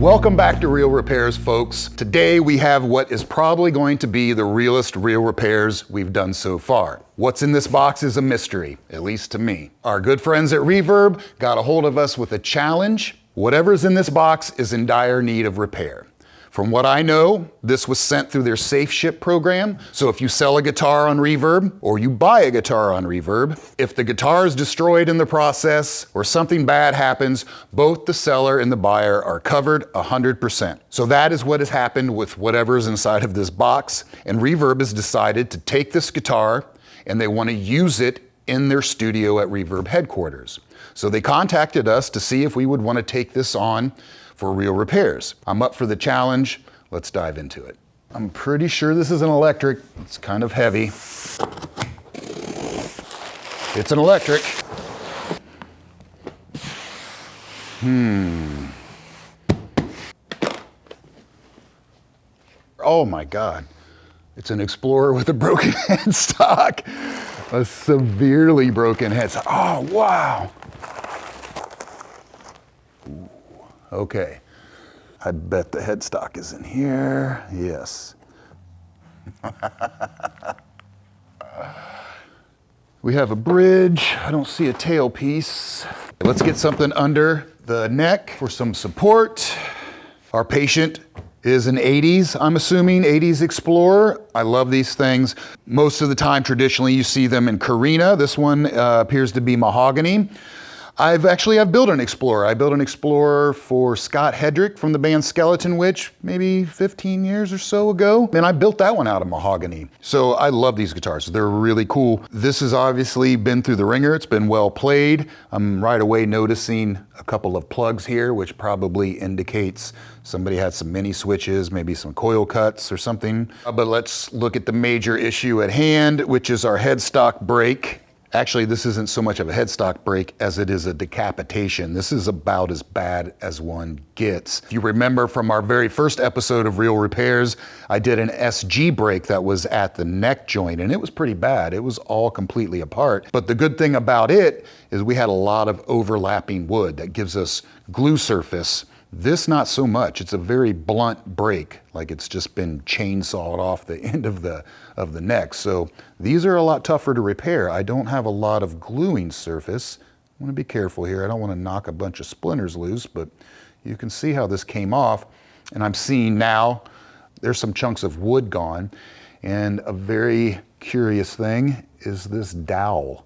Welcome back to Real Repairs, folks. Today we have what is probably going to be the realest real repairs we've done so far. What's in this box is a mystery, at least to me. Our good friends at Reverb got a hold of us with a challenge. Whatever's in this box is in dire need of repair. From what I know, this was sent through their Safe Ship program. So if you sell a guitar on Reverb or you buy a guitar on Reverb, if the guitar is destroyed in the process or something bad happens, both the seller and the buyer are covered 100%. So that is what has happened with whatever's inside of this box. And Reverb has decided to take this guitar and they want to use it in their studio at Reverb headquarters. So they contacted us to see if we would want to take this on for real repairs. I'm up for the challenge. Let's dive into it. I'm pretty sure this is an electric. It's kind of heavy. It's an electric. Oh my God. It's an Explorer with a broken headstock. A severely broken headstock. Oh, wow. Okay, I bet the headstock is in here. Yes. We have a bridge. I don't see a tailpiece. Let's get something under the neck for some support. Our patient is an 80s, I'm assuming, 80s Explorer. I love these things. Most of the time, traditionally, you see them in Carina. This one appears to be mahogany. I've built an Explorer. I built an Explorer for Scott Hedrick from the band Skeleton Witch maybe 15 years or so ago. And I built that one out of mahogany. So I love these guitars. They're really cool. This has obviously been through the ringer. It's been well played. I'm right away noticing a couple of plugs here, which probably indicates somebody had some mini switches, maybe some coil cuts or something. But let's look at the major issue at hand, which is our headstock break. Actually, this isn't so much of a headstock break as it is a decapitation. This is about as bad as one gets. If you remember from our very first episode of Real Repairs, I did an SG break that was at the neck joint, and it was pretty bad. It was all completely apart. But the good thing about it is we had a lot of overlapping wood that gives us glue surface. This, not so much. It's a very blunt break, like it's just been chainsawed off the end of the neck. So these are a lot tougher to repair. I don't have a lot of gluing surface. I want to be careful here. I don't want to knock a bunch of splinters loose, but you can see how this came off. And I'm seeing now there's some chunks of wood gone. And a very curious thing is this dowel.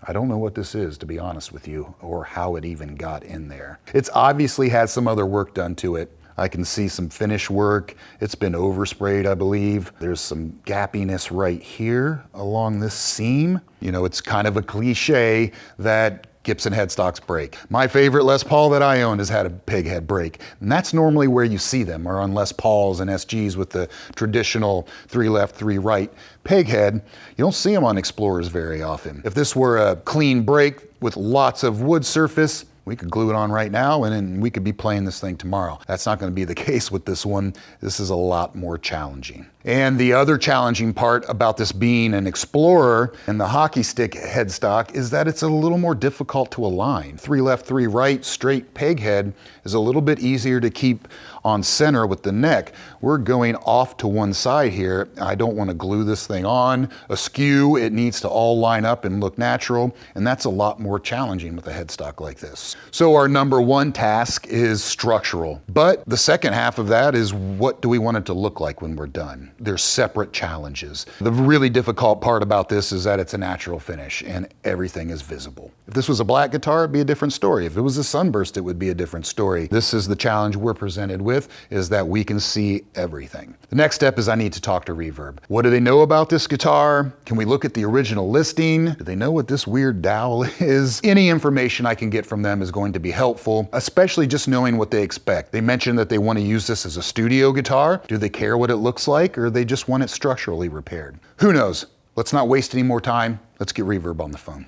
I don't know what this is, to be honest with you, or how it even got in there. It's obviously had some other work done to it. I can see some finish work. It's been oversprayed, I believe. There's some gappiness right here along this seam. You know, it's kind of a cliche that Gibson headstocks break. My favorite Les Paul that I own has had a peg head break. And that's normally where you see them, or on Les Pauls and SGs with the traditional 3 left, 3 right peg head. You don't see them on Explorers very often. If this were a clean break with lots of wood surface, we could glue it on right now and then we could be playing this thing tomorrow. That's not going to be the case with this one. This is a lot more challenging. And the other challenging part about this being an Explorer and the hockey stick headstock is that it's a little more difficult to align. 3 left, 3 right, straight peg head is a little bit easier to keep on center with the neck. We're going off to one side here. I don't want to glue this thing on askew. It needs to all line up and look natural. And that's a lot more challenging with a headstock like this. So our number one task is structural. But the second half of that is, what do we want it to look like when we're done? They're separate challenges. The really difficult part about this is that it's a natural finish and everything is visible. If this was a black guitar, it'd be a different story. If it was a sunburst, it would be a different story. This is the challenge we're presented with, is that we can see everything. The next step is I need to talk to Reverb. What do they know about this guitar? Can we look at the original listing? Do they know what this weird dowel is? Any information I can get from them is going to be helpful, especially just knowing what they expect. They mentioned that they want to use this as a studio guitar. Do they care what it looks like, or they just want it structurally repaired? Who knows? Let's not waste any more time. Let's get Reverb on the phone.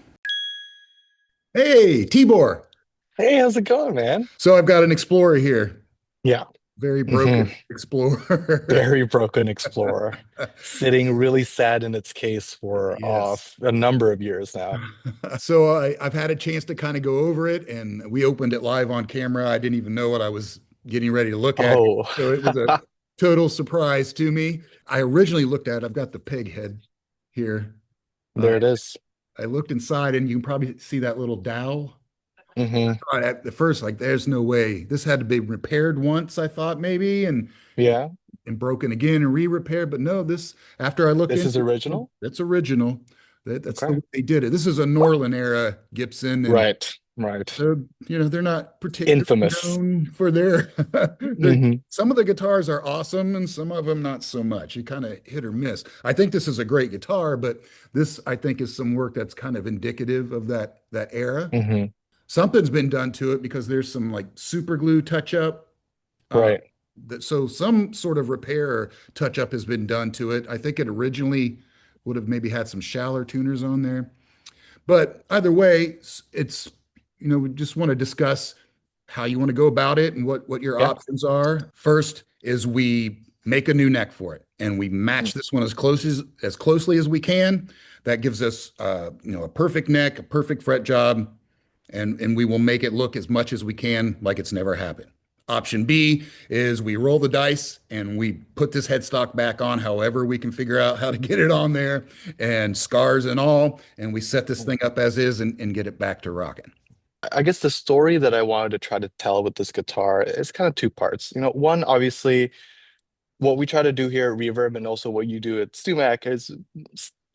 Hey, Tibor. Hey, how's it going, man? So I've got an Explorer here. Yeah. Very broken Explorer. Very broken Explorer. Sitting really sad in its case for a number of years now. So I've had a chance to kind of go over it, and we opened it live on camera. I didn't even know what I was getting ready to look at it. Oh, So it was a total surprise to me. I originally looked at, I've got the peg head here. Uh, there it is. I looked inside and you can probably see that little dowel. Hmm. I thought at the first, like, there's no way. This had to be repaired once, I thought maybe, and, Yeah, and broken again and re-repaired. But no, this, after I looked this is into it, original. that's original. That's the Okay. way they did it. This is a Norland era Gibson, and Right, right. they're not particularly Infamous. known for their Hmm. some of the guitars are awesome and some of them not so much. You kind of hit or miss. I think this is a great guitar, but this I think is some work that's kind of indicative of that era. Hmm. Something's been done to it because there's some like super glue touch up. Uh, Right. so some sort of repair or touch up has been done to it. I think it originally would have maybe had some shallower tuners on there. But either way, it's, we just want to discuss how you want to go about it and what your Yeah. options are. First is we make a new neck for it and we match this one as closely as we can. That gives us a perfect neck, a perfect fret job, and we will make it look as much as we can like it's never happened. Option B is we roll the dice and we put this headstock back on however we can figure out how to get it on there, and scars and all, and we set this thing up as is and get it back to rocking. I guess the story that I wanted to try to tell with this guitar is kind of two parts. One, obviously, what we try to do here at Reverb and also what you do at StewMac is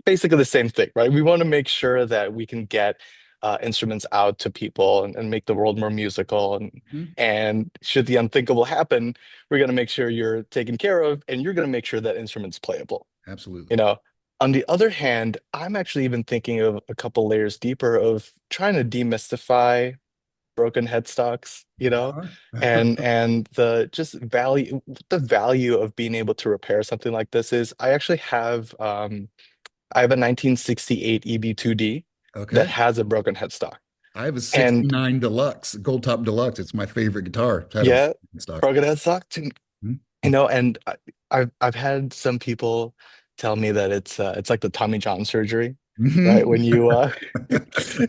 basically the same thing, right? We want to make sure that we can get instruments out to people and make the world more musical. Mhm. And should the unthinkable happen, we're going to make sure you're taken care of and you're going to make sure that instrument's playable. You Absolutely. know, on the other hand, I'm actually even thinking of a couple layers deeper of trying to demystify broken headstocks, Uh-huh. and the value of being able to repair something like this is I have a 1968 EB2D that Okay. has a broken headstock. I have a And 69 Deluxe, Gold Top Deluxe. It's my favorite guitar. It's had a yeah, stock. broken headstock too, and I've had some people tell me that it's like the Tommy John surgery, right? Mhm. When you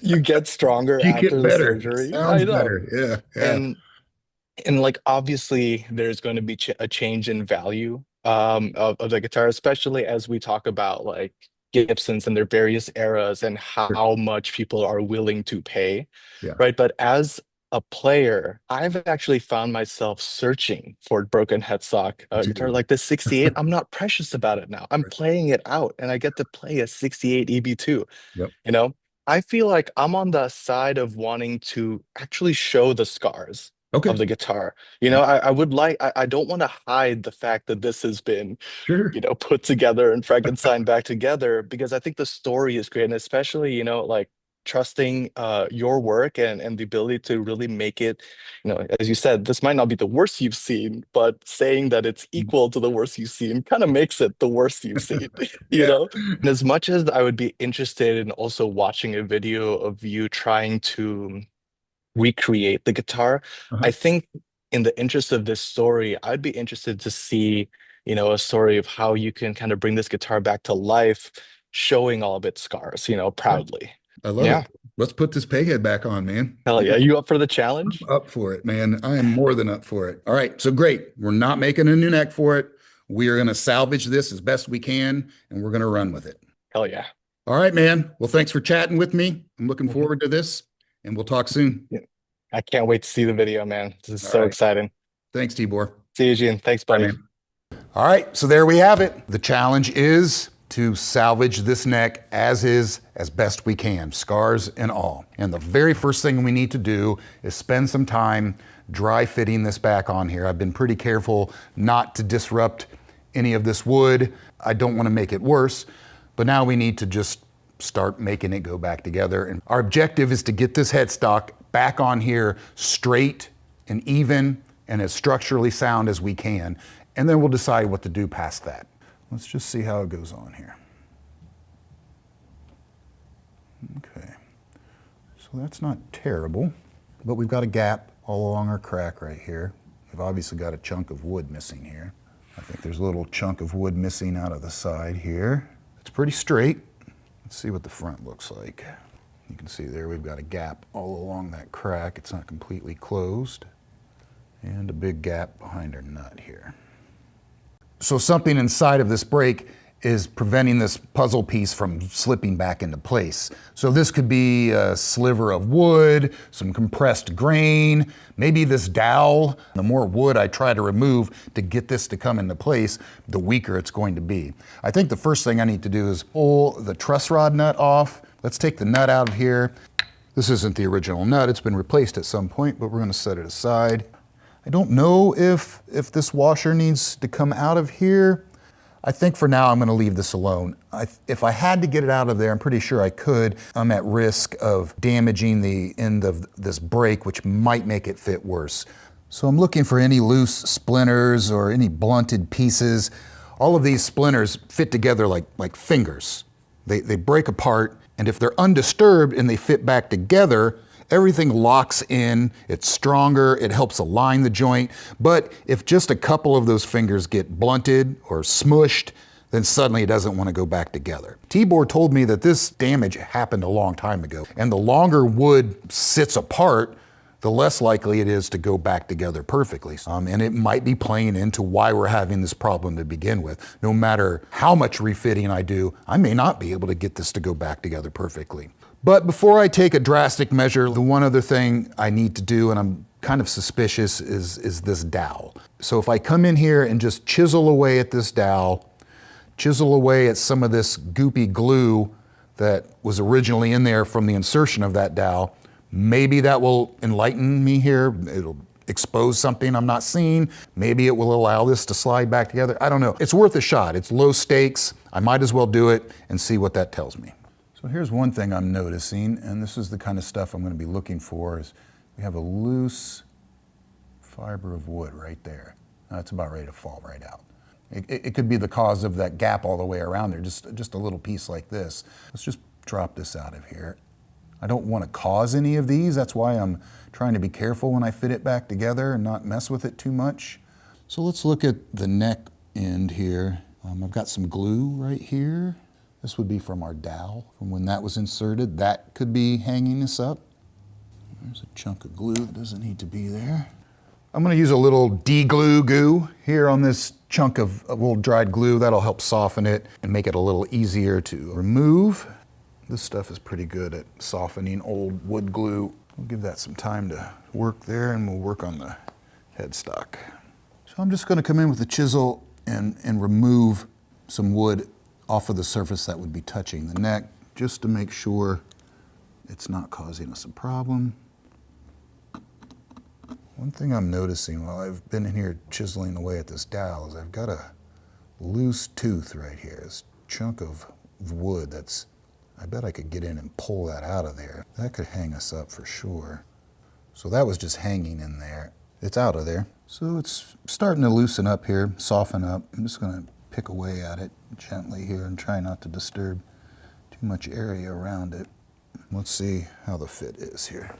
you get stronger You get after the better. It surgery. sounds I know. better. Yeah. Yeah. And like obviously there's going to be ch a change in value of the guitar, especially as we talk about like Gibsons and their various eras and Sure. how much people are willing to pay, Yeah. right? But as a player, I've actually found myself searching for broken headstock Me guitar too. like this 68. I'm not precious about it now. I'm Right. playing it out and I get to play a 68 EB2, Yep. you know? I feel like I'm on the side of wanting to actually show the scars Okay. of the guitar. Yeah. I don't want to hide the fact that this has been, Sure. put together and Frankenstein back together because I think the story is great. And especially, like trusting your work and the ability to really make it, as you said, this might not be the worst you've seen, but saying that it's equal to the worst you've seen kind of makes it the worst you've seen, you Yeah. know? And as much as I would be interested in also watching a video of you trying to recreate the guitar, Uh-huh. I think in the interest of this story, I'd be interested to see, a story of how you can kind of bring this guitar back to life, showing all of its scars, Yeah. proudly. I love Yeah. it. Let's put this peg head back on, man. Hell Yeah. yeah. You up for the I'm challenge? up for it, man. I am more than up for it. All right. So great. We're not making a new neck for it. We are going to salvage this as best we can, and we're going to run with it. Hell yeah. All right, man. Well, thanks for chatting with me. I'm looking Mhm. forward to this, and we'll talk soon. Yeah. I can't wait to see the video, man. This is All so right. exciting. Thanks, Tibor. See you, Gene. Thanks, Bye, buddy. man. All right, so there we have it. The challenge is to salvage this neck as is, as best we can, scars and all. And the very first thing we need to do is spend some time dry fitting this back on here. I've been pretty careful not to disrupt any of this wood. I don't want to make it worse, but now we need to just start making it go back together. And our objective is to get this headstock back on here straight and even and as structurally sound as we can. And then we'll decide what to do past that. Let's just see how it goes on here. Okay, so that's not terrible, but we've got a gap all along our crack right here. We've obviously got a chunk of wood missing here. I think there's a little chunk of wood missing out of the side here. It's pretty straight. Let's see what the front looks like. You can see there we've got a gap all along that crack. It's not completely closed. And a big gap behind our nut here. So something inside of this brake is preventing this puzzle piece from slipping back into place. So this could be a sliver of wood, some compressed grain, maybe this dowel. The more wood I try to remove to get this to come into place, the weaker it's going to be. I think the first thing I need to do is pull the truss rod nut off. Let's take the nut out of here. This isn't the original nut, it's been replaced at some point, but we're gonna set it aside. I don't know if this washer needs to come out of here. I think for now I'm gonna leave this alone. If I had to get it out of there, I'm pretty sure I could. I'm at risk of damaging the end of this brake, which might make it fit worse. So I'm looking for any loose splinters or any blunted pieces. All of these splinters fit together like fingers. They break apart, and if they're undisturbed and they fit back together, everything locks in, it's stronger, it helps align the joint. But if just a couple of those fingers get blunted or smushed, then suddenly it doesn't want to go back together. Tibor told me that this damage happened a long time ago, and the longer wood sits apart, the less likely it is to go back together perfectly. And it might be playing into why we're having this problem to begin with. No matter how much refitting I do, I may not be able to get this to go back together perfectly. But before I take a drastic measure, the one other thing I need to do, and I'm kind of suspicious, is this dowel. So if I come in here and just chisel away at this dowel, chisel away at some of this goopy glue that was originally in there from the insertion of that dowel, maybe that will enlighten me here. It'll expose something I'm not seeing. Maybe it will allow this to slide back together. I don't know. It's worth a shot. It's low stakes. I might as well do it and see what that tells me. So here's one thing I'm noticing, and this is the kind of stuff I'm going to be looking for, is we have a loose fiber of wood right there. Now it's about ready to fall right out. It could be the cause of that gap all the way around there, just a little piece like this. Let's just drop this out of here. I don't want to cause any of these. That's why I'm trying to be careful when I fit it back together and not mess with it too much. So let's look at the neck end here. I've got some glue right here. This would be from our dowel, from when that was inserted. That could be hanging this up. There's a chunk of glue that doesn't need to be there. I'm gonna use a little de-glue goo here on this chunk of a little dried glue. That'll help soften it and make it a little easier to remove. This stuff is pretty good at softening old wood glue. We'll give that some time to work there, and we'll work on the headstock. So I'm just gonna come in with a chisel and remove some wood off of the surface that would be touching the neck, just to make sure it's not causing us a problem. One thing I'm noticing while I've been in here chiseling away at this dowel is I've got a loose tooth right here, this chunk of wood that's, I bet I could get in and pull that out of there. That could hang us up for sure. So that was just hanging in there. It's out of there. So it's starting to loosen up here, soften up. I'm just gonna pick away at it gently here and try not to disturb too much area around it. Let's see how the fit is here.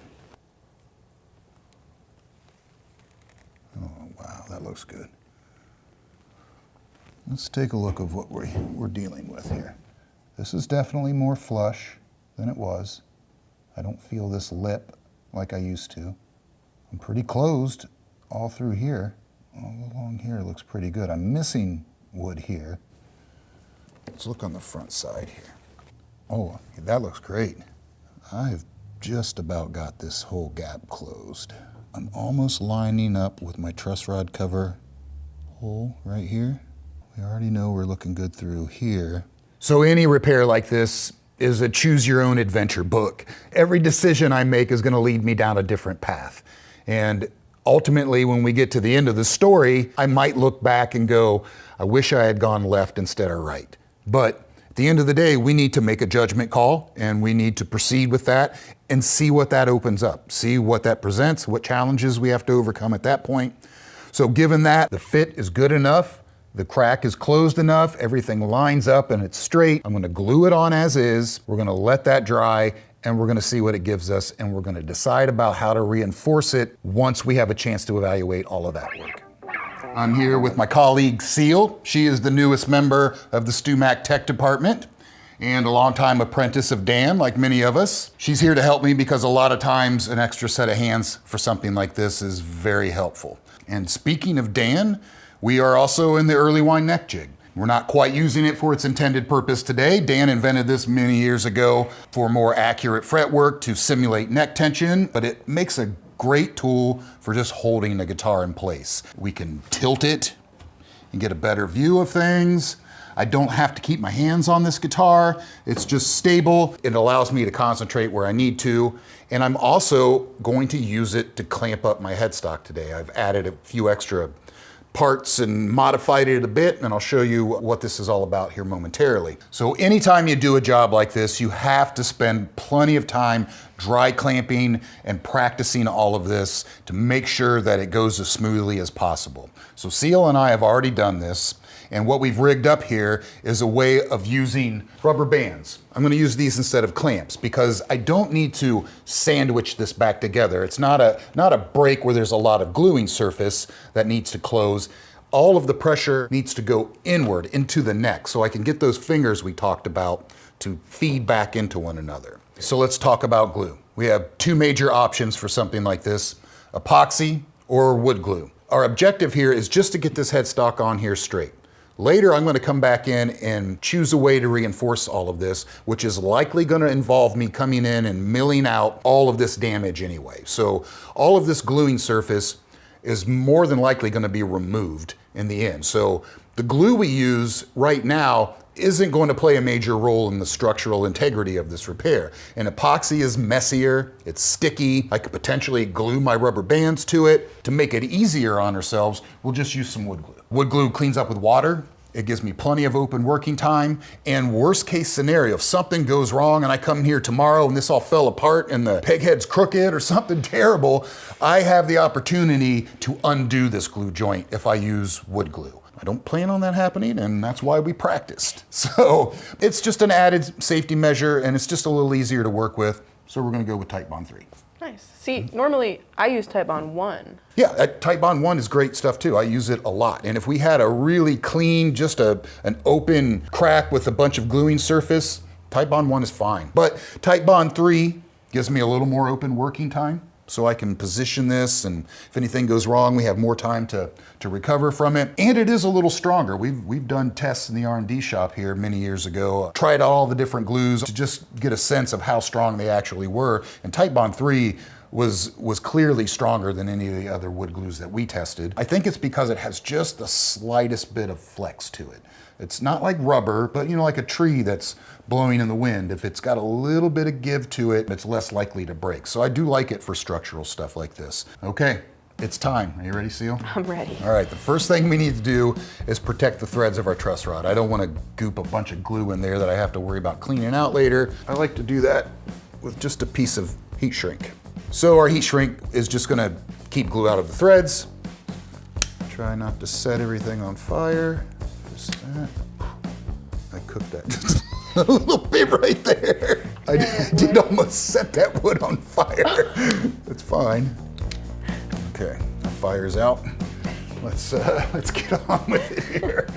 Oh, wow, that looks good. Let's take a look at what we're dealing with here. This is definitely more flush than it was. I don't feel this lip like I used to. I'm pretty closed all through here. All along here looks pretty good. I'm missing wood here. Let's look on the front side here. Oh, that looks great. I've just about got this whole gap closed. I'm almost lining up with my truss rod cover hole right here. We already know we're looking good through here. So any repair like this is a choose your own adventure book. Every decision I make is gonna lead me down a different path. And ultimately, when we get to the end of the story, I might look back and go, I wish I had gone left instead of right. But at the end of the day, we need to make a judgment call, and we need to proceed with that and see what that opens up, see what that presents, what challenges we have to overcome at that point. So given that the fit is good enough, the crack is closed enough, everything lines up and it's straight, I'm gonna glue it on as is, we're gonna let that dry, and we're gonna see what it gives us, and we're gonna decide about how to reinforce it once we have a chance to evaluate all of that work. I'm here with my colleague, Seal. She is the newest member of the StewMac tech department and a longtime apprentice of Dan, like many of us. She's here to help me because a lot of times an extra set of hands for something like this is very helpful. And speaking of Dan, we are also in the Erlewine neck jig. We're not quite using it for its intended purpose today. Dan invented this many years ago for more accurate fretwork to simulate neck tension, but it makes a great tool for just holding the guitar in place. We can tilt it and get a better view of things. I don't have to keep my hands on this guitar. It's just stable. It allows me to concentrate where I need to. And I'm also going to use it to clamp up my headstock today. I've added a few extra parts and modified it a bit, and I'll show you what this is all about here momentarily. So anytime you do a job like this, you have to spend plenty of time dry clamping and practicing all of this to make sure that it goes as smoothly as possible. So Seal and I have already done this, and what we've rigged up here is a way of using rubber bands. I'm gonna use these instead of clamps because I don't need to sandwich this back together. It's not a break where there's a lot of gluing surface that needs to close. All of the pressure needs to go inward into the neck so I can get those fingers we talked about to feed back into one another. So let's talk about glue. We have two major options for something like this, epoxy or wood glue. Our objective here is just to get this headstock on here straight. Later, I'm gonna come back in and choose a way to reinforce all of this, which is likely gonna involve me coming in and milling out all of this damage anyway. So all of this gluing surface is more than likely gonna be removed in the end. So the glue we use right now isn't going to play a major role in the structural integrity of this repair. And epoxy is messier, it's sticky. I could potentially glue my rubber bands to it. To make it easier on ourselves, we'll just use some wood glue. Wood glue cleans up with water. It gives me plenty of open working time. And worst case scenario, if something goes wrong and I come here tomorrow and this all fell apart and the peg head's crooked or something terrible, I have the opportunity to undo this glue joint if I use wood glue. I don't plan on that happening, and that's why we practiced. So it's just an added safety measure, and it's just a little easier to work with. So we're gonna go with Titebond 3. Nice. See, normally I use Titebond 1. Yeah, Titebond 1 is great stuff too. I use it a lot. And if we had a really clean, just an open crack with a bunch of gluing surface, Titebond 1 is fine. But Titebond 3 gives me a little more open working time, so I can position this, and if anything goes wrong, we have more time to recover from it. And it is a little stronger. We've done tests in the R&D shop here many years ago, tried all the different glues to just get a sense of how strong they actually were. And Titebond 3 was clearly stronger than any of the other wood glues that we tested. I think it's because it has just the slightest bit of flex to it. It's not like rubber, but like a tree that's blowing in the wind. If it's got a little bit of give to it, it's less likely to break. So I do like it for structural stuff like this. Okay, it's time. Are you ready, Seal? I'm ready. All right, the first thing we need to do is protect the threads of our truss rod. I don't want to goop a bunch of glue in there that I have to worry about cleaning out later. I like to do that with just a piece of heat shrink. So our heat shrink is just gonna keep glue out of the threads. Try not to set everything on fire. Just that. I cooked that a little bit right there. I did almost set that wood on fire. That's fine. Okay, the fire's out. Let's get on with it here.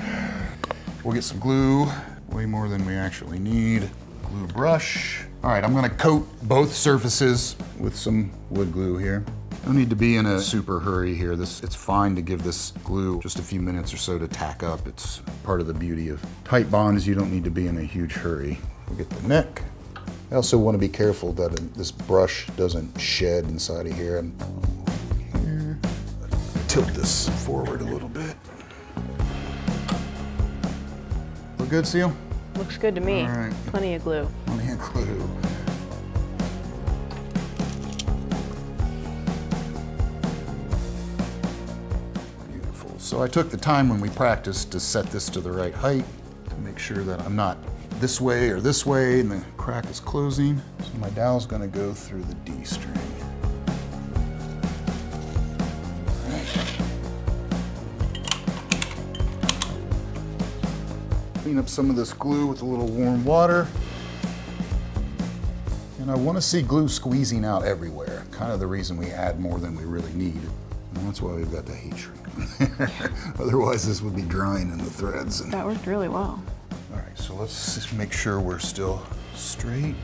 We'll get some glue, way more than we actually need. Glue brush. All right, I'm gonna coat both surfaces with some wood glue here. No need to be in a super hurry here. It's fine to give this glue just a few minutes or so to tack up. It's part of the beauty of Titebond is you don't need to be in a huge hurry. We'll get the neck. I also want to be careful that this brush doesn't shed inside of here. Here. Tilt this forward a little bit. Look good, Seal? Looks good to me. All right. Plenty of glue. Plenty of glue. Beautiful. So I took the time when we practiced to set this to the right height to make sure that I'm not this way or this way and the crack is closing. So my dowel's gonna go through the D string. Clean up some of this glue with a little warm water. And I want to see glue squeezing out everywhere. Kind of the reason we add more than we really need. And that's why we've got the heat shrink. Otherwise this would be drying in the threads. That worked really well. All right, so let's just make sure we're still straight.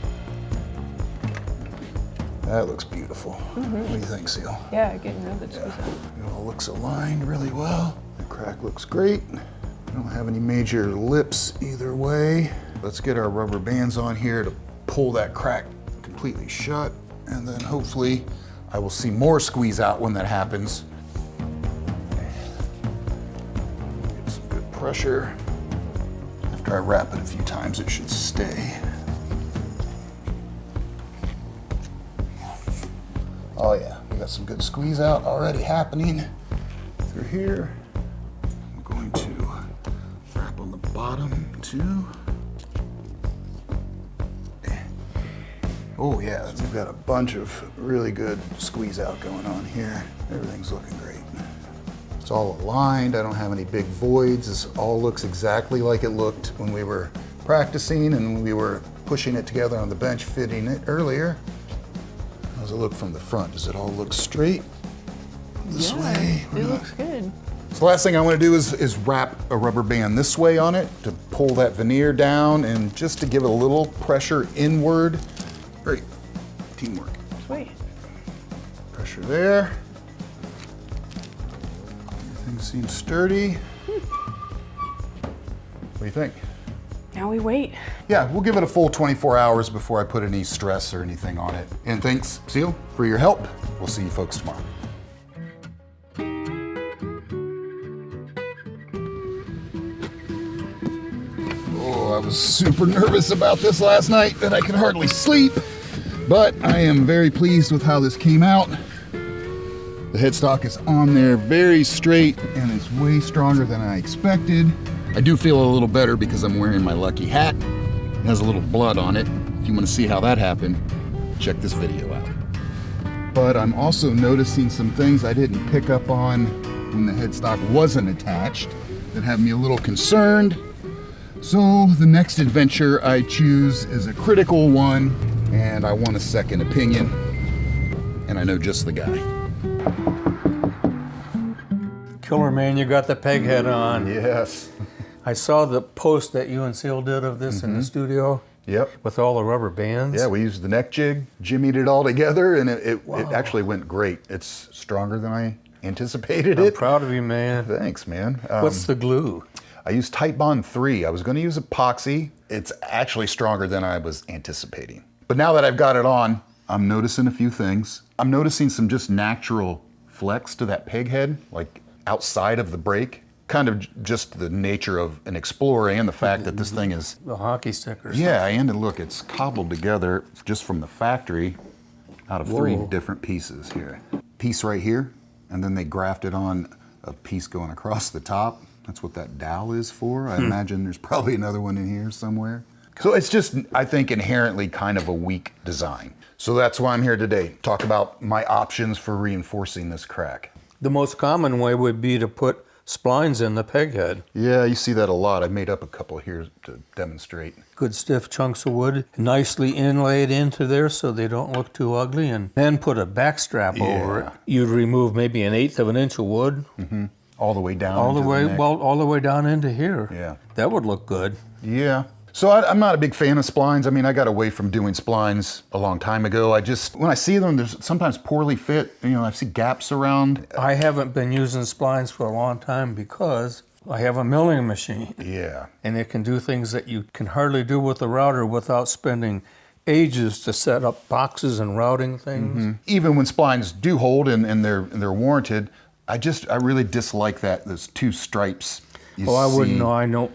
That looks beautiful. What do you think, Seal? Yeah, getting real good squeeze out. It all looks aligned really well. The crack looks great. I don't have any major lips either way. Let's get our rubber bands on here to pull that crack completely shut. And then hopefully I will see more squeeze out when that happens. Get some good pressure. After I wrap it a few times, it should stay. Oh yeah, we got some good squeeze out already happening through here. I'm going to wrap on the bottom too. Oh yeah, we've got a bunch of really good squeeze out going on here. Everything's looking great. It's all aligned, I don't have any big voids. This all looks exactly like it looked when we were practicing and when we were pushing it together on the bench fitting it earlier. How does it look from the front? Does it all look straight this way? It looks good. So the last thing I want to do is wrap a rubber band this way on it to pull that veneer down and just to give it a little pressure inward. Great, teamwork. Sweet. Pressure there. Everything seems sturdy. What do you think? Now we wait. Yeah, we'll give it a full 24 hours before I put any stress or anything on it. And thanks, Seal, for your help. We'll see you folks tomorrow. Oh, I was super nervous about this last night that I could hardly sleep, but I am very pleased with how this came out. The headstock is on there very straight and it's way stronger than I expected. I do feel a little better because I'm wearing my lucky hat. It has a little blood on it. If you want to see how that happened, check this video out. But I'm also noticing some things I didn't pick up on when the headstock wasn't attached that have me a little concerned. So the next adventure I choose is a critical one, and I want a second opinion, and I know just the guy. Killer man, you got the peg head on. Yes. I saw the post that you and Seal did of this in the studio. Yep. With all the rubber bands. Yeah, we used the neck jig, jimmied it all together, and it actually went great. It's stronger than I anticipated I'm it. proud of you, man. Thanks, man. What's the glue? I used Titebond 3. I was going to use epoxy. It's actually stronger than I was anticipating. But now that I've got it on, I'm noticing a few things. I'm noticing some just natural flex to that peg head, like outside of the brake. Kind of just the nature of an Explorer and the fact that this thing is... The hockey stickers. Yeah, and look, it's cobbled together just from the factory out of 3 different pieces here. Piece right here, and then they grafted on a piece going across the top. That's what that dowel is for. I imagine there's probably another one in here somewhere. So it's just, I think, inherently kind of a weak design. So that's why I'm here today, talk about my options for reinforcing this crack. The most common way would be to put splines in the peg head. Yeah, you see that a lot. I made up a couple here to demonstrate. Good stiff chunks of wood, nicely inlaid into there so they don't look too ugly, and then put a back strap over it. You'd remove maybe 1/8 of an inch of wood. All the way down. All the way, neck. well, all the way down into here. Yeah. That would look good. Yeah. So I'm not a big fan of splines. I mean, I got away from doing splines a long time ago. When I see them, they're sometimes poorly fit. You know, I see gaps around. I haven't been using splines for a long time because I have a milling machine. Yeah. And it can do things that you can hardly do with a router without spending ages to set up boxes and routing things. Even when splines do hold and they're warranted, I really dislike those 2 stripes. I wouldn't know.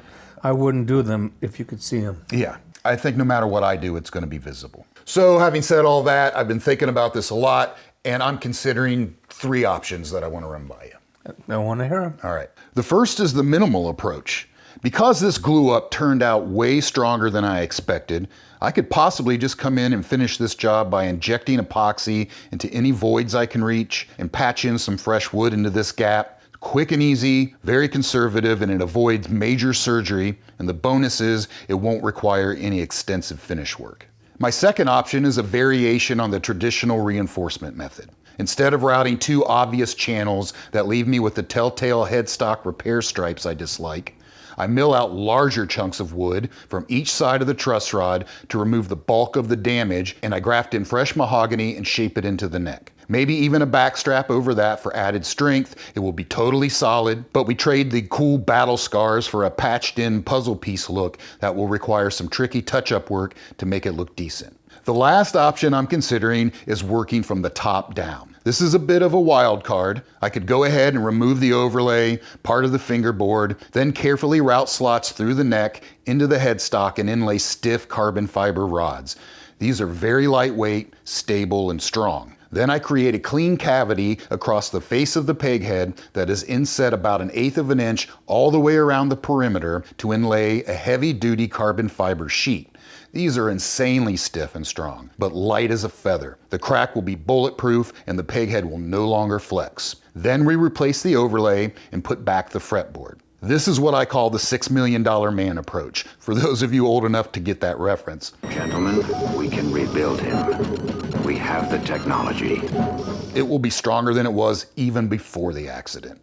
I wouldn't do them if you could see them. Yeah, I think no matter what I do, it's going to be visible. So having said all that, I've been thinking about this a lot, and I'm considering 3 options that I want to run by you. I want to hear them. All right. The first is the minimal approach. Because this glue up turned out way stronger than I expected, I could possibly just come in and finish this job by injecting epoxy into any voids I can reach and patch in some fresh wood into this gap. Quick and easy, very conservative, and it avoids major surgery, and the bonus is it won't require any extensive finish work. My second option is a variation on the traditional reinforcement method. Instead of routing 2 obvious channels that leave me with the telltale headstock repair stripes I dislike, I mill out larger chunks of wood from each side of the truss rod to remove the bulk of the damage, and I graft in fresh mahogany and shape it into the neck. Maybe even a backstrap over that for added strength. It will be totally solid, but we trade the cool battle scars for a patched in puzzle piece look that will require some tricky touch-up work to make it look decent. The last option I'm considering is working from the top down. This is a bit of a wild card. I could go ahead and remove the overlay, part of the fingerboard, then carefully route slots through the neck into the headstock and inlay stiff carbon fiber rods. These are very lightweight, stable, and strong. Then I create a clean cavity across the face of the peg head that is inset about 1/8 of an inch all the way around the perimeter to inlay a heavy-duty carbon fiber sheet. These are insanely stiff and strong, but light as a feather. The crack will be bulletproof and the peg head will no longer flex. Then we replace the overlay and put back the fretboard. This is what I call the $6 million man approach, for those of you old enough to get that reference. Gentlemen, we can rebuild him. We have the technology. It will be stronger than it was even before the accident.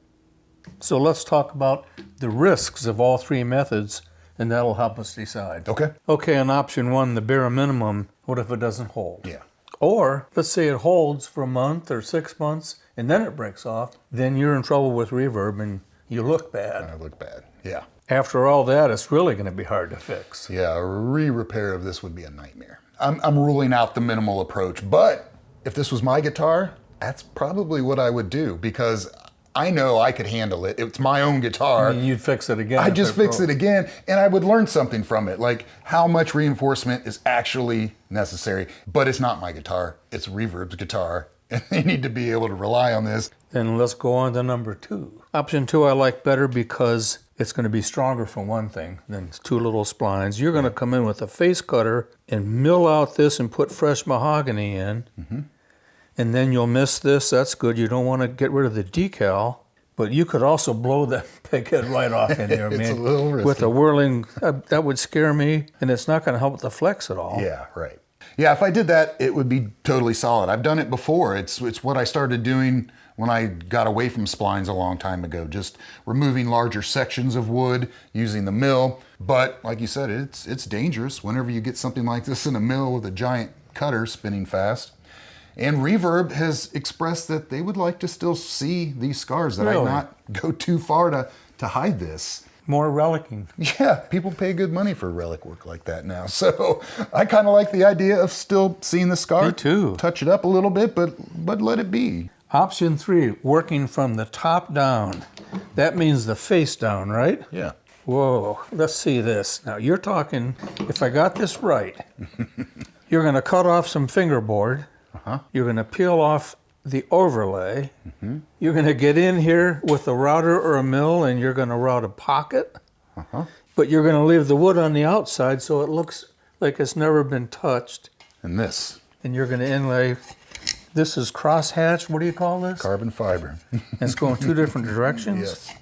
So let's talk about the risks of all three methods, and that'll help us decide. Okay. Okay, on option one, the bare minimum, what if it doesn't hold? Yeah. Or let's say it holds for a month or 6 months and then it breaks off, then you're in trouble with reverb and you look bad. I look bad. Yeah. After all that, it's really going to be hard to fix. Yeah, a re-repair of this would be a nightmare. I'm ruling out the minimal approach, but if this was my guitar, that's probably what I would do because I know I could handle it. It's my own guitar. I mean, you'd fix it again. I'd just fix it again and I would learn something from it, like how much reinforcement is actually necessary. But it's not my guitar, it's Reverb's guitar. And they need to be able to rely on this. Then let's go on to number two. Option two I like better because it's going to be stronger for one thing than two little splines. You're going to come in with a face cutter and mill out this and put fresh mahogany in. Mm-hmm. And then you'll miss this. That's good. You don't want to get rid of the decal. But you could also blow that peg head right off in there, man. It's a little risky. With a whirling, that would scare me. And it's not going to help with the flex at all. Yeah, right. Yeah, if I did that, it would be totally solid. I've done it before. It's what I started doing when I got away from splines a long time ago, just removing larger sections of wood, using the mill. But like you said, it's dangerous whenever you get something like this in a mill with a giant cutter spinning fast. And Reverb has expressed that they would like to still see these scars, that Really? I not go too far to hide this. More relicking. Yeah, people pay good money for relic work like that now. So I kind of like the idea of still seeing the scar. Me too. Touch it up a little bit, but let it be. Option three, working from the top down. That means the face down, right? Yeah. Whoa, let's see this. Now you're talking, if I got this right, you're going to cut off some fingerboard. You're going to peel off the overlay. Mm-hmm. You're going to get in here with a router or a mill and you're going to route a pocket. But you're going to leave the wood on the outside so it looks like it's never been touched. And this. And you're going to inlay, this is crosshatch, what do you call this? Carbon fiber. And it's going two different directions? Yes.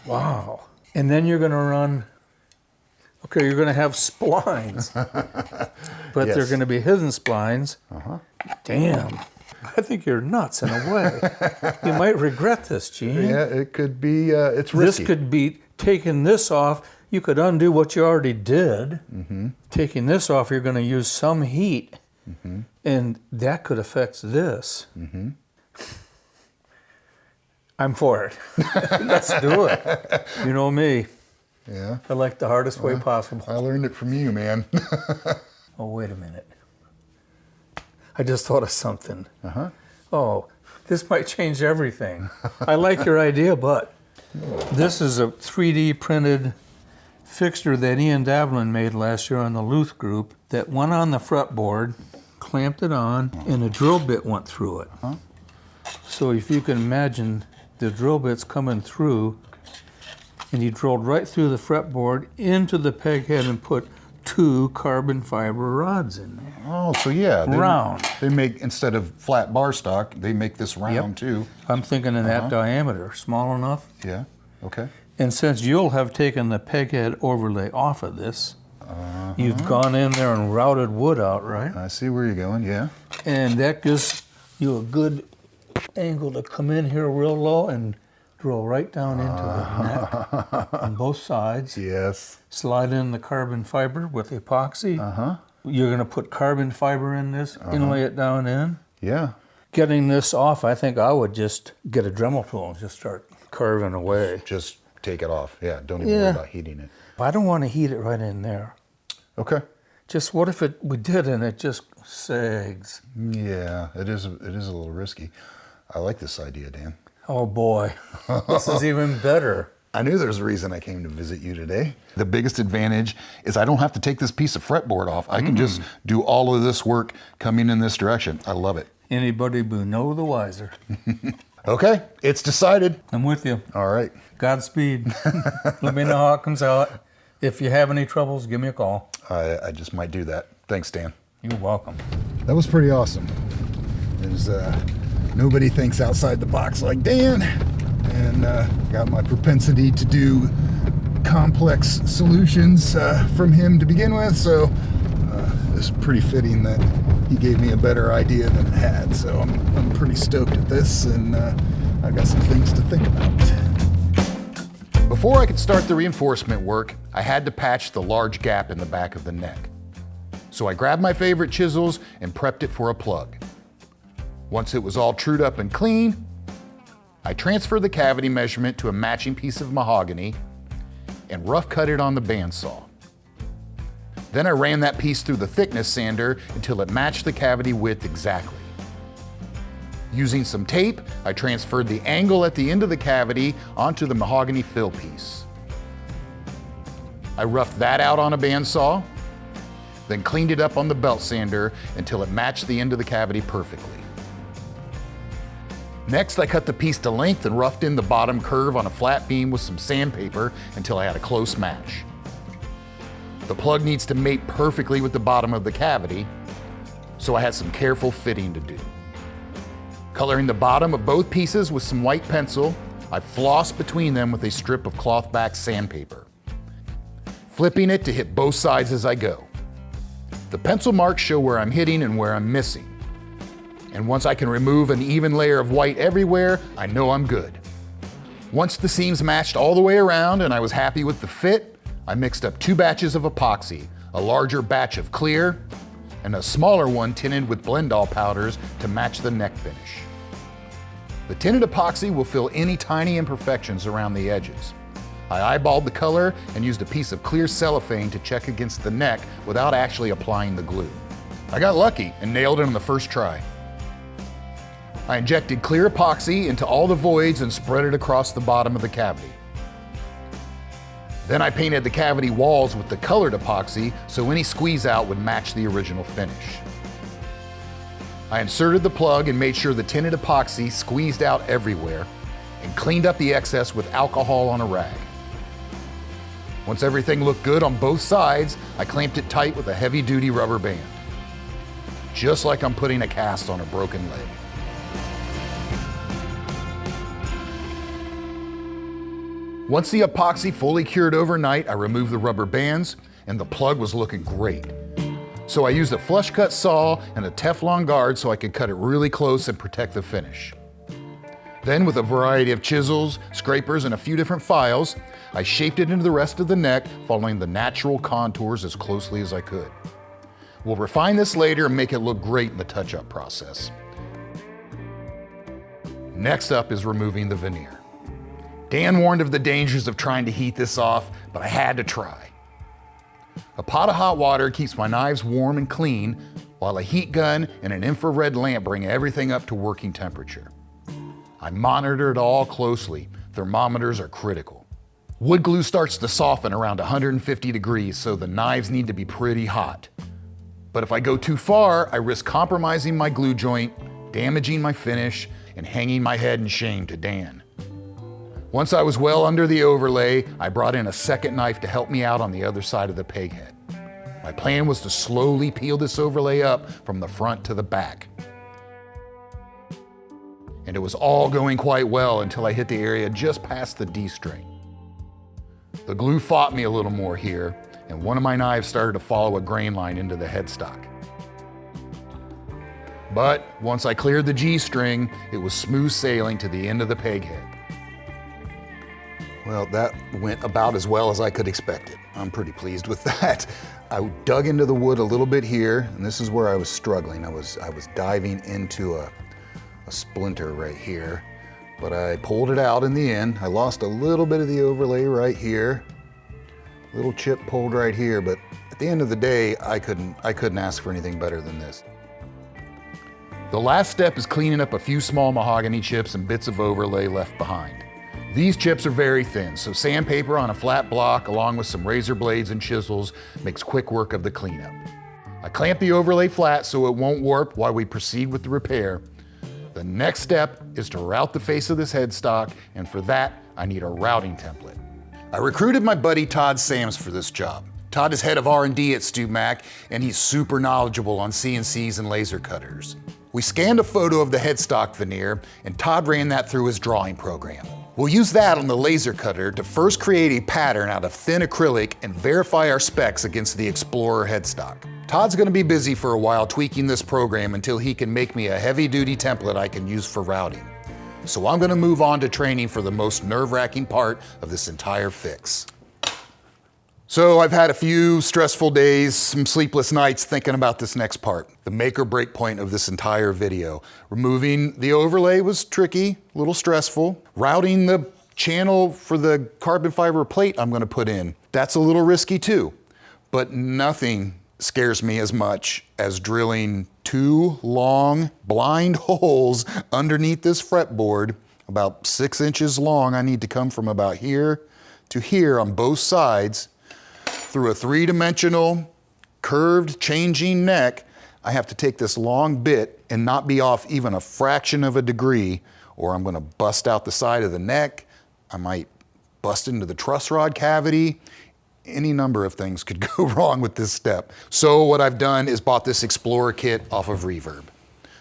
Wow. And then you're going to run, okay, you're going to have splines. But Yes. they're going to be hidden splines. Damn. I think you're nuts in a way. You might regret this, Gene. Yeah, it could be, it's risky. This could be taking this off. You could undo what you already did. Mm-hmm. Taking this off, you're going to use some heat. Mm-hmm. And that could affect this. Mm-hmm. I'm for it. Let's do it. You know me. Yeah. I like the hardest way possible. I learned it from you, man. Oh, wait a minute. I just thought of something. Oh, this might change everything. I like your idea, but this is a 3D printed fixture that Ian Davlin made last year on the Luth group that went on the fretboard, clamped it on, and a drill bit went through it. So if you can imagine the drill bits coming through, and he drilled right through the fretboard into the peg head and put 2 carbon fiber rods in there. Oh, so yeah. Round. They make, instead of flat bar stock, they make this round too. I'm thinking in that diameter, small enough. Yeah, okay. And since you'll have taken the peg head overlay off of this, you've gone in there and routed wood out, right? I see where you're going, yeah. And that gives you a good angle to come in here real low and drill right down into the neck on both sides. Yes. Slide in the carbon fiber with epoxy. You're going to put carbon fiber in this, inlay it down in. Yeah. Getting this off, I think I would just get a Dremel tool and just start carving away. Just take it off. Yeah, don't even worry about heating it. I don't want to heat it right in there. Okay. Just what if we did and it just sags? Yeah, it is a little risky. I like this idea, Dan. Oh boy, this is even better. I knew there's a reason I came to visit you today. The biggest advantage is I don't have to take this piece of fretboard off. I can just do all of this work coming in this direction. I love it. Anybody who know the wiser. Okay, it's decided. I'm with you. All right. Godspeed. Let me know how it comes out. If you have any troubles, give me a call. I just might do that. Thanks, Dan. You're welcome. That was pretty awesome. There's nobody thinks outside the box like Dan, and got my propensity to do complex solutions from him to begin with, so it's pretty fitting that he gave me a better idea than it had. So I'm pretty stoked at this, and I've got some things to think about. Before I could start the reinforcement work, I had to patch the large gap in the back of the neck. So I grabbed my favorite chisels and prepped it for a plug. Once it was all trued up and clean, I transferred the cavity measurement to a matching piece of mahogany and rough cut it on the bandsaw. Then I ran that piece through the thickness sander until it matched the cavity width exactly. Using some tape, I transferred the angle at the end of the cavity onto the mahogany fill piece. I roughed that out on a bandsaw, then cleaned it up on the belt sander until it matched the end of the cavity perfectly. Next, I cut the piece to length and roughed in the bottom curve on a flat beam with some sandpaper until I had a close match. The plug needs to mate perfectly with the bottom of the cavity, so I had some careful fitting to do. Coloring the bottom of both pieces with some white pencil, I flossed between them with a strip of cloth back sandpaper, flipping it to hit both sides as I go. The pencil marks show where I'm hitting and where I'm missing. And once I can remove an even layer of white everywhere, I know I'm good. Once the seams matched all the way around and I was happy with the fit, I mixed up 2 batches of epoxy, a larger batch of clear, and a smaller one tinted with Blendall powders to match the neck finish. The tinted epoxy will fill any tiny imperfections around the edges. I eyeballed the color and used a piece of clear cellophane to check against the neck without actually applying the glue. I got lucky and nailed it on the first try. I injected clear epoxy into all the voids and spread it across the bottom of the cavity. Then I painted the cavity walls with the colored epoxy so any squeeze out would match the original finish. I inserted the plug and made sure the tinted epoxy squeezed out everywhere and cleaned up the excess with alcohol on a rag. Once everything looked good on both sides, I clamped it tight with a heavy-duty rubber band, just like I'm putting a cast on a broken leg. Once the epoxy fully cured overnight, I removed the rubber bands and the plug was looking great. So I used a flush cut saw and a Teflon guard so I could cut it really close and protect the finish. Then with a variety of chisels, scrapers, and a few different files, I shaped it into the rest of the neck, following the natural contours as closely as I could. We'll refine this later and make it look great in the touch-up process. Next up is removing the veneer. Dan warned of the dangers of trying to heat this off, but I had to try. A pot of hot water keeps my knives warm and clean, while a heat gun and an infrared lamp bring everything up to working temperature. I monitor it all closely. Thermometers are critical. Wood glue starts to soften around 150 degrees, so the knives need to be pretty hot. But if I go too far, I risk compromising my glue joint, damaging my finish, and hanging my head in shame to Dan. Once I was well under the overlay, I brought in a second knife to help me out on the other side of the peg head. My plan was to slowly peel this overlay up from the front to the back. And it was all going quite well until I hit the area just past the D-string. The glue fought me a little more here, and one of my knives started to follow a grain line into the headstock. But once I cleared the G-string, it was smooth sailing to the end of the peg head. Well, that went about as well as I could expect it. I'm pretty pleased with that. I dug into the wood a little bit here, and this is where I was struggling. I was diving into a splinter right here, but I pulled it out in the end. I lost a little bit of the overlay right here. Little chip pulled right here, but at the end of the day, I couldn't ask for anything better than this. The last step is cleaning up a few small mahogany chips and bits of overlay left behind. These chips are very thin, so sandpaper on a flat block along with some razor blades and chisels makes quick work of the cleanup. I clamp the overlay flat so it won't warp while we proceed with the repair. The next step is to route the face of this headstock, and for that, I need a routing template. I recruited my buddy Todd Sams for this job. Todd is head of R&D at StewMac, and he's super knowledgeable on CNCs and laser cutters. We scanned a photo of the headstock veneer, and Todd ran that through his drawing program. We'll use that on the laser cutter to first create a pattern out of thin acrylic and verify our specs against the Explorer headstock. Todd's gonna be busy for a while tweaking this program until he can make me a heavy-duty template I can use for routing. So I'm gonna move on to training for the most nerve-wracking part of this entire fix. So I've had a few stressful days, some sleepless nights thinking about this next part, the make or break point of this entire video. Removing the overlay was tricky, a little stressful. Routing the channel for the carbon fiber plate I'm gonna put in, that's a little risky too. But nothing scares me as much as drilling 2 long blind holes underneath this fretboard, about 6 inches long. I need to come from about here to here on both sides. Through a 3-dimensional curved changing neck, I have to take this long bit and not be off even a fraction of a degree, or I'm gonna bust out the side of the neck. I might bust into the truss rod cavity. Any number of things could go wrong with this step. So what I've done is bought this Explorer kit off of Reverb.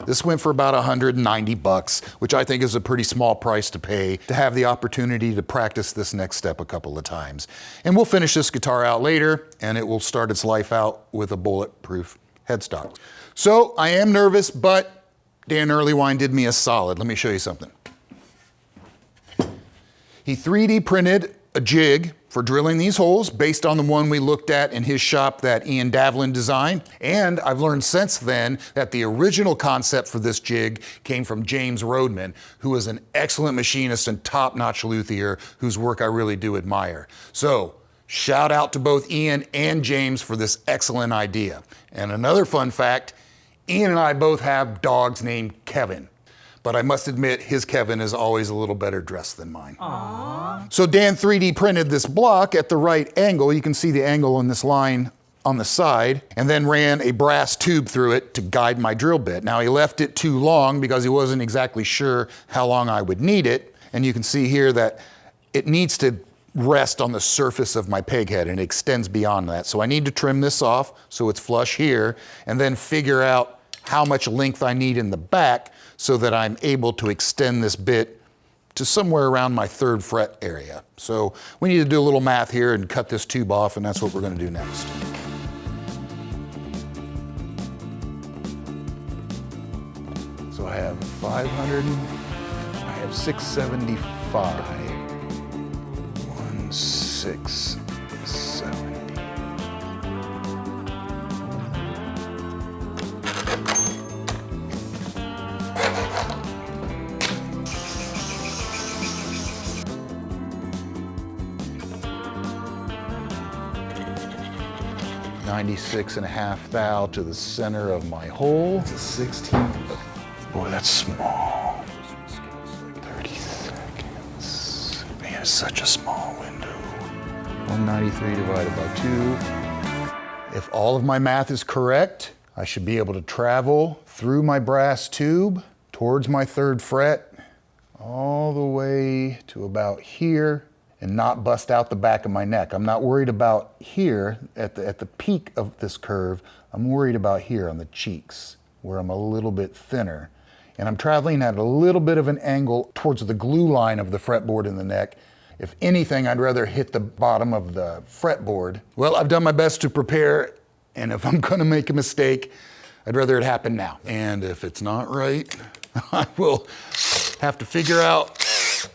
This went for about 190 bucks, which I think is a pretty small price to pay to have the opportunity to practice this next step a couple of times. And we'll finish this guitar out later, and it will start its life out with a bulletproof headstock. So I am nervous, but Dan Erlewine did me a solid. Let me show you something. He 3D printed a jig for drilling these holes based on the one we looked at in his shop that Ian Davlin designed. And I've learned since then that the original concept for this jig came from James Rodman, who is an excellent machinist and top-notch luthier whose work I really do admire. So shout out to both Ian and James for this excellent idea. And another fun fact, Ian and I both have dogs named Kevin. But I must admit, his Kevin is always a little better dressed than mine. Aww. So Dan 3D printed this block at the right angle. You can see the angle on this line on the side, and then ran a brass tube through it to guide my drill bit. Now he left it too long because he wasn't exactly sure how long I would need it. And you can see here that it needs to rest on the surface of my peg head and it extends beyond that. So I need to trim this off so it's flush here, and then figure out how much length I need in the back so that I'm able to extend this bit to somewhere around my 3rd fret area. So we need to do a little math here and cut this tube off, and that's what we're gonna do next. So I have 675. 670. 96.5 thou to the center of my hole. It's a 16. Boy, that's small. 30 seconds. Man, it's such a small window. 193 divided by 2. If all of my math is correct, I should be able to travel through my brass tube towards my 3rd fret, all the way to about here, and not bust out the back of my neck. I'm not worried about here at the peak of this curve. I'm worried about here on the cheeks where I'm a little bit thinner. And I'm traveling at a little bit of an angle towards the glue line of the fretboard in the neck. If anything, I'd rather hit the bottom of the fretboard. Well, I've done my best to prepare, and if I'm gonna make a mistake, I'd rather it happen now. And if it's not right, I will have to figure out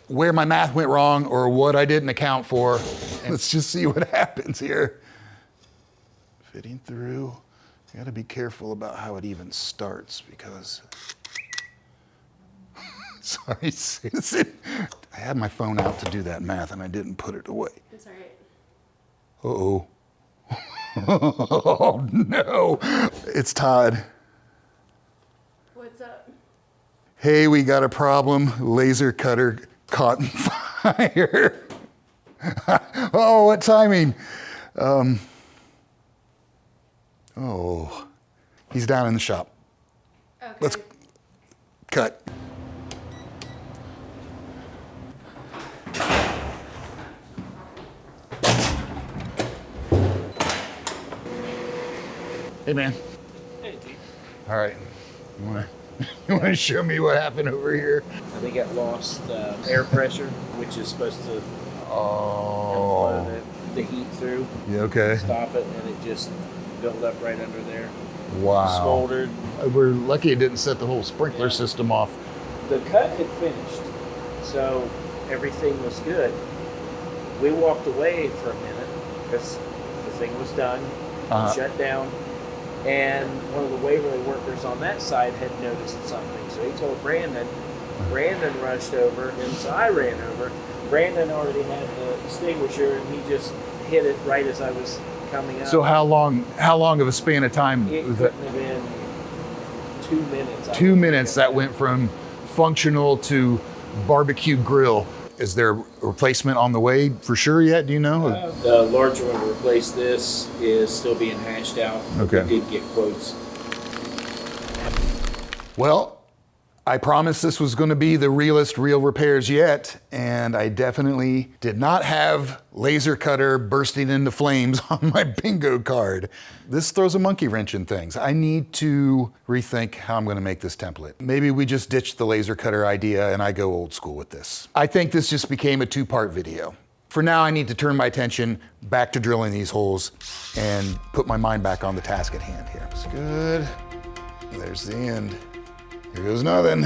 where my math went wrong or what I didn't account for. And let's just see what happens here. Fitting through. I gotta be careful about how it even starts because, sorry, Susan. I had my phone out to do that math and I didn't put it away. That's all right. Uh-oh. Oh no, it's Todd. What's up? Hey, we got a problem. Laser cutter caught in fire. Oh, what timing? Oh, he's down in the shop. Okay. Let's cut. Hey, man. Hey, G. All right. You wanna show me what happened over here? They got lost air pressure, which is supposed to Oh. blow the heat through, Yeah, okay. stop it, and it just built up right under there. Wow. Smoldered. We're lucky it didn't set the whole sprinkler Yeah. system off. The cut had finished, so everything was good. We walked away for a minute because the thing was done, shut down, and one of the Waverly workers on that side had noticed something. So he told Brandon. Brandon rushed over, and so I ran over. Brandon already had the extinguisher, and he just hit it right as I was coming up. So how long of a span of time It was couldn't that? have been 2 minutes. 2 minutes that went from functional to barbecue grill. Is there a replacement on the way for sure yet? Do you know? The larger one to replace this is still being hashed out. Okay. We did get quotes. Well, I promised this was going to be the realest real repairs yet, and I definitely did not have laser cutter bursting into flames on my bingo card. This throws a monkey wrench in things. I need to rethink how I'm going to make this template. Maybe we just ditch the laser cutter idea and I go old school with this. I think this just became a 2-part video. For now, I need to turn my attention back to drilling these holes and put my mind back on the task at hand here. It's good. There's the end. Here goes nothing.